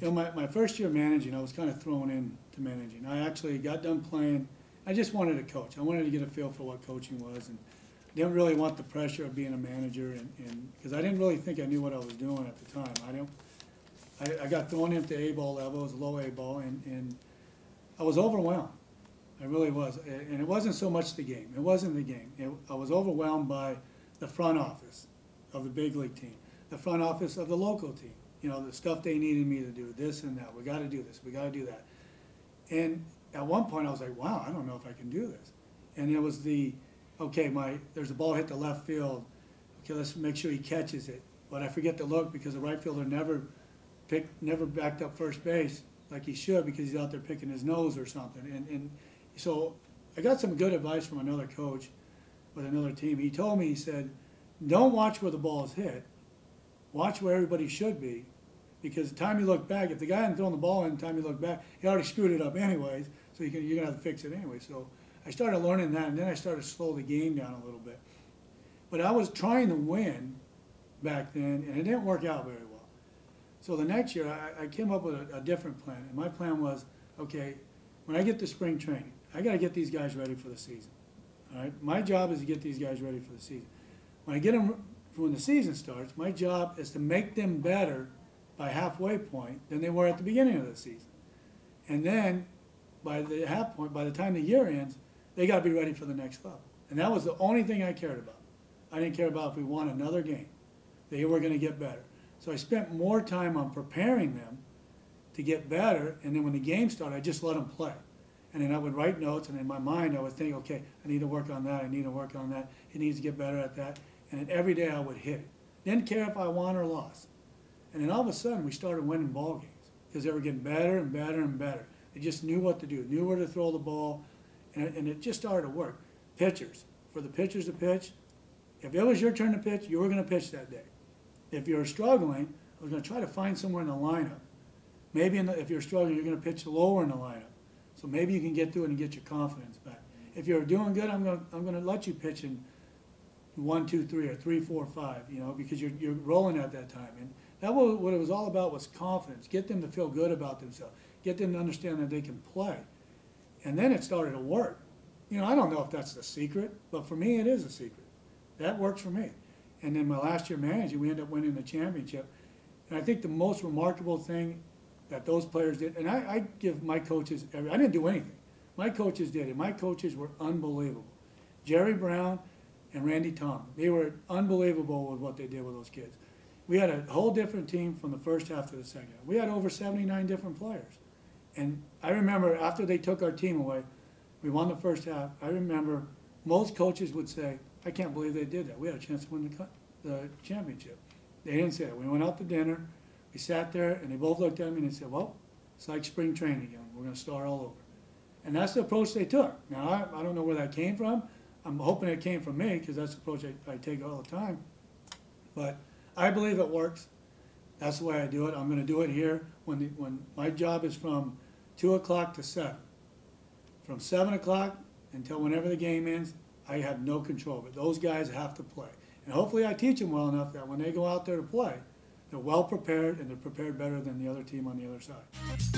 So my first year managing, I was kind of thrown into managing. I actually got done playing. I just wanted to coach. I wanted to get a feel for what coaching was, and didn't really want the pressure of being a manager, and because I didn't really think I knew what I was doing at the time. I got thrown into A-ball level, it was low A-ball, and I was overwhelmed. I really was, and it wasn't so much the game. It wasn't the game. I was overwhelmed by the front office of the big league team, the front office of the local team. You know, the stuff they needed me to do, this and that. We got to do this. We got to do that. And at one point, I was like, wow, I don't know if I can do this. And it was okay, there's a ball hit the left field. Okay, let's make sure he catches it. But I forget to look because the right fielder never backed up first base like he should because he's out there picking his nose or something. And so I got some good advice from another coach with another team. He told me, he said, don't watch where the ball is hit. Watch where everybody should be, because the time you look back, if the guy hadn't thrown the ball in the time you look back, he already screwed it up anyways, so you're going to have to fix it anyway. So I started learning that, and then I started to slow the game down a little bit. But I was trying to win back then, and it didn't work out very well. So the next year, I came up with a different plan, and my plan was, okay, when I get to spring training, I got to get these guys ready for the season. All right? My job is to get these guys ready for the season. When I get them, when the season starts, my job is to make them better by halfway point than they were at the beginning of the season. And then by the half point, by the time the year ends, they got to be ready for the next level. And that was the only thing I cared about. I didn't care about if we won another game. They were going to get better. So I spent more time on preparing them to get better, and then when the game started, I just let them play. And then I would write notes, and in my mind I would think, okay, I need to work on that, I need to work on that, he needs to get better at that. And then every day I would hit it. Didn't care if I won or lost. And then all of a sudden we started winning ball games because they were getting better and better and better. They just knew what to do, knew where to throw the ball, and it just started to work. Pitchers, for the pitchers to pitch, if it was your turn to pitch, you were going to pitch that day. If you're struggling, I was going to try to find somewhere in the lineup. Maybe if you're struggling, you're going to pitch lower in the lineup. So maybe you can get through it and get your confidence back. If you're doing good, I'm going to let you pitch in 1, 2, 3, or 3, 4, 5, you know, because you're rolling at that time. And that was what it was all about, was confidence. Get them to feel good about themselves. Get them to understand that they can play. And then it started to work. You know, I don't know if that's the secret, but for me it is a secret. That works for me. And then my last year managing, we ended up winning the championship. And I think the most remarkable thing that those players did, and I give my coaches, I didn't do anything. My coaches did it. My coaches were unbelievable. Jerry Brown and Randy Knorr, they were unbelievable with what they did with those kids. We had a whole different team from the first half to the second half. We had over 79 different players. And I remember after they took our team away, we won the first half. I remember most coaches would say, I can't believe they did that. We had a chance to win the championship. They didn't say that. We went out to dinner, we sat there, and they both looked at me and they said, well, it's like spring training again. We're going to start all over. And that's the approach they took. Now, I don't know where that came from. I'm hoping it came from me because that's the approach I take all the time. But I believe it works. That's the way I do it. I'm going to do it here when my job is from 2 o'clock to 7. From 7 o'clock until whenever the game ends, I have no control. But those guys have to play. And hopefully I teach them well enough that when they go out there to play, they're well prepared and they're prepared better than the other team on the other side.